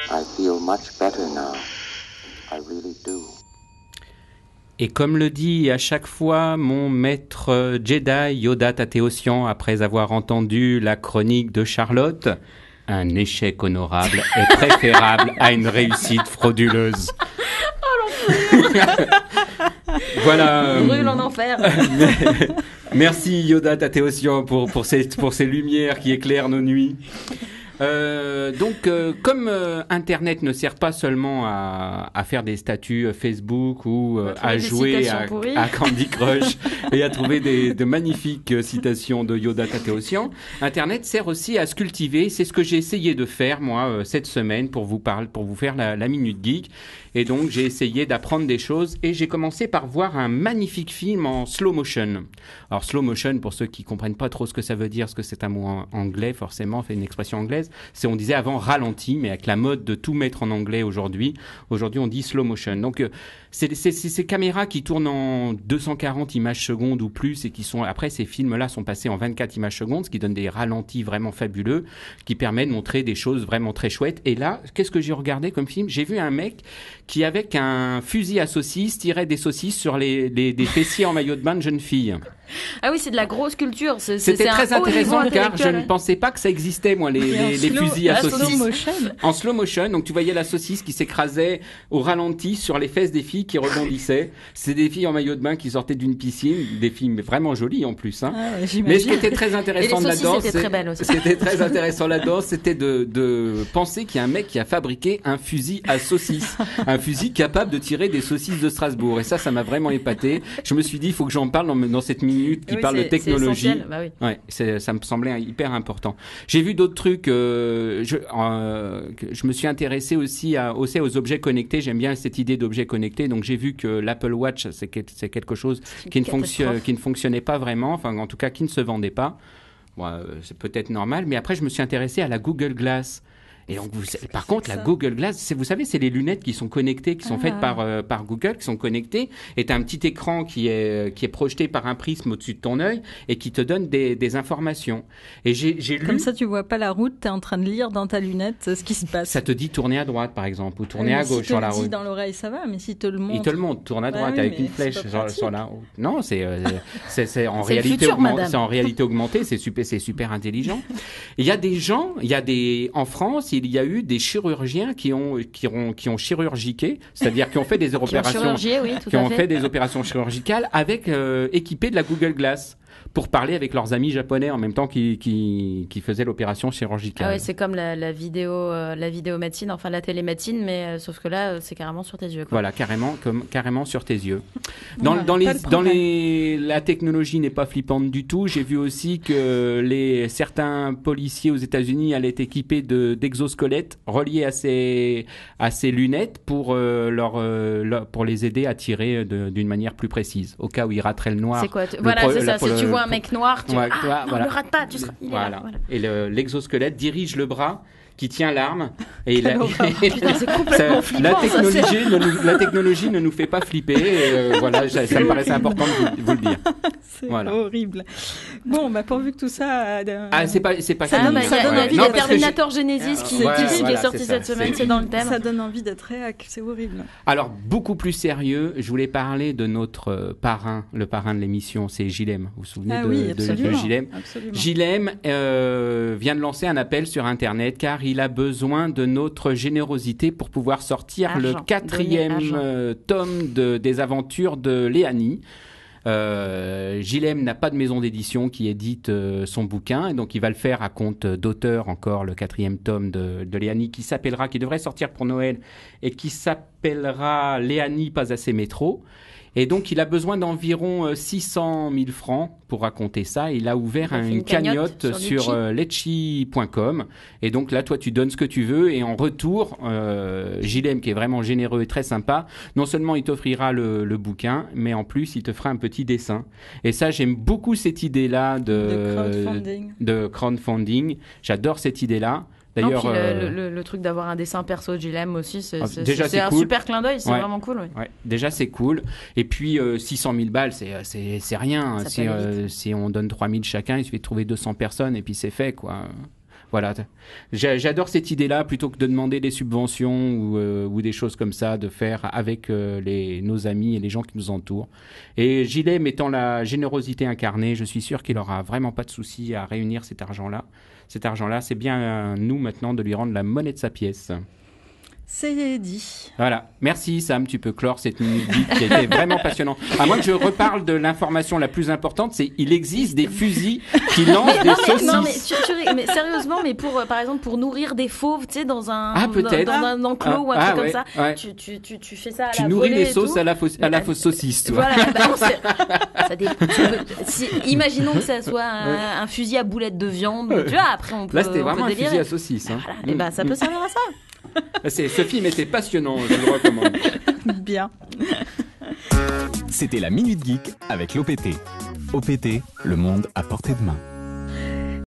I feel much better now. I really do. Et comme le dit à chaque fois mon maître Jedi Yoda Tatéossian après avoir entendu la chronique de Charlotte, un échec honorable est préférable à une réussite frauduleuse. Voilà. Brûle en enfer. Merci Yoda Tatéossian pour ces lumières qui éclairent nos nuits. Comme Internet ne sert pas seulement à faire des statuts Facebook ou à jouer à Candy Crush et à trouver de magnifiques citations de Yoda Tatéossian, Internet sert aussi à se cultiver. C'est ce que j'ai essayé de faire moi cette semaine pour vous faire la Minute Geek. Et donc j'ai essayé d'apprendre des choses et j'ai commencé par voir un magnifique film en slow motion. Alors slow motion, pour ceux qui comprennent pas trop ce que ça veut dire, parce que c'est un mot anglais forcément, fait une expression anglaise, on disait avant ralenti, mais avec la mode de tout mettre en anglais aujourd'hui on dit slow motion. Donc c'est ces caméras qui tournent en 240 images secondes ou plus et qui sont, après ces films-là sont passés en 24 images secondes, ce qui donne des ralentis vraiment fabuleux, qui permet de montrer des choses vraiment très chouettes. Et là, qu'est-ce que j'ai regardé comme film? J'ai vu un mec qui, avec un fusil à saucisses, tirait des saucisses sur des fessiers en maillot de bain de jeunes filles. Ah oui, c'est de la grosse culture. C'était très intéressant car je ne pensais pas que ça existait, moi, les fusils à saucisses. En slow motion, donc tu voyais la saucisse qui s'écrasait au ralenti sur les fesses des filles qui rebondissaient. C'est des filles en maillot de bain qui sortaient d'une piscine, des filles vraiment jolies en plus. Hein. Ah, mais ce qui était très intéressant là-dedans, c'était de penser qu'il y a un mec qui a fabriqué un fusil à saucisses, un fusil capable de tirer des saucisses de Strasbourg. Et ça m'a vraiment épaté. Je me suis dit, il faut que j'en parle dans cette minute qui parle de technologie. Bah oui. Ouais, ça me semblait hyper important. J'ai vu d'autres trucs. Je me suis intéressé aussi aux objets connectés. J'aime bien cette idée d'objets connectés. Donc j'ai vu que l'Apple Watch, c'est quelque chose qui ne fonctionnait pas vraiment. Enfin, en tout cas, qui ne se vendait pas. Bon, c'est peut-être normal. Mais après, je me suis intéressé à la Google Glass. Et donc, par contre, la Google Glass, vous savez, c'est les lunettes qui sont connectées, qui sont faites par Google, qui sont connectées. Et tu as un petit écran qui est projeté par un prisme au-dessus de ton œil et qui te donne des informations. Et j'ai lu... Comme ça, tu vois pas la route, tu es en train de lire dans ta lunette ce qui se passe. Ça te dit tourner à droite, par exemple, ou tourner à gauche sur la route. Si te le dit dans l'oreille, ça va, mais si te le montre... Il te le montre, tourne à droite avec une flèche sur la route. Non, c'est en réalité augmentée, c'est super intelligent. Il y a des gens, en France, il y a eu des chirurgiens qui ont chirurgiqué, c'est-à-dire qui ont fait des opérations, fait des opérations chirurgicales avec équipés de la Google Glass pour parler avec leurs amis japonais en même temps qui faisaient l'opération chirurgicale. Ah ouais, c'est comme la vidéomédecine, enfin la télémédecine, mais sauf que là, c'est carrément sur tes yeux. Quoi. Voilà, carrément sur tes yeux. La technologie n'est pas flippante du tout. J'ai vu aussi que certains policiers aux États-Unis allaient être équipés d'exosquelettes reliés à ces lunettes pour les aider à tirer d'une manière plus précise, au cas où ils rateraient le noir. C'est quoi c'est ça. Si tu vois un mec noir, tu le rate pas, tu seras. Voilà. Et l'exosquelette dirige le bras qui tient l'arme. Et c'est complètement flippant, la technologie ne nous fait pas flipper. Voilà, ça me paraissait important de vous le dire. C'est horrible. Bon, pourvu que tout ça... c'est pas ça donne envie. Il y a Terminator Genesis qui est sorti cette semaine, c'est dans le thème. Ça donne envie d'être réac, c'est horrible. Alors, beaucoup plus sérieux, je voulais parler de notre parrain, le parrain de l'émission, c'est Gilem. Vous vous souvenez de Gilem? Gilem vient de lancer un appel sur Internet car il a besoin de notre générosité pour pouvoir sortir le 4e tome des aventures de Léanie. Gilem n'a pas de maison d'édition qui édite son bouquin, et donc il va le faire à compte d'auteur, encore le 4e tome de Léanie qui devrait sortir pour Noël et qui s'appellera Léanie pas assez métro. Et donc, il a besoin d'environ 600 000 francs pour raconter ça. Il a ouvert une cagnotte sur Litchi.com. Et donc là, toi, tu donnes ce que tu veux. Et en retour, Gilem, qui est vraiment généreux et très sympa, non seulement il t'offrira le bouquin, mais en plus, il te fera un petit dessin. Et ça, j'aime beaucoup cette idée-là de crowdfunding. J'adore cette idée-là. D'ailleurs, le truc d'avoir un dessin perso de Gilem aussi, c'est un cool. Super clin d'œil, c'est vraiment cool. Ouais, déjà, c'est cool. Et puis, 600 000 balles, c'est rien. Si on donne 3 000 chacun, il suffit de trouver 200 personnes et puis c'est fait, quoi. Voilà, j'adore cette idée-là, plutôt que de demander des subventions ou des choses comme ça, de faire avec nos amis et les gens qui nous entourent. Et Gilem étant la générosité incarnée, je suis sûr qu'il aura vraiment pas de souci à réunir cet argent-là. Cet argent-là, c'est bien nous maintenant de lui rendre la monnaie de sa pièce. C'est dit. Voilà. Merci Sam, tu peux clore cette minute geek qui a été vraiment passionnante. À moins que je reparle de l'information la plus importante, c'est il existe des fusils qui lancent des saucisses. Non mais sérieusement, mais par exemple pour nourrir des fauves, tu sais, dans un enclos ou un truc comme ça, ouais. Tu fais ça à tu la nourris volée les sauces à la fausse saucisse, tu vois. Voilà, imaginons que ça soit un fusil à boulettes de viande, tu vois, après on peut là c'était vraiment un délirer. fusil à saucisse. Hein. Voilà, et ben ça peut servir à ça. Ce film était passionnant, je le recommande. Bien. C'était la Minute Geek avec l'OPT. OPT, le monde à portée de main.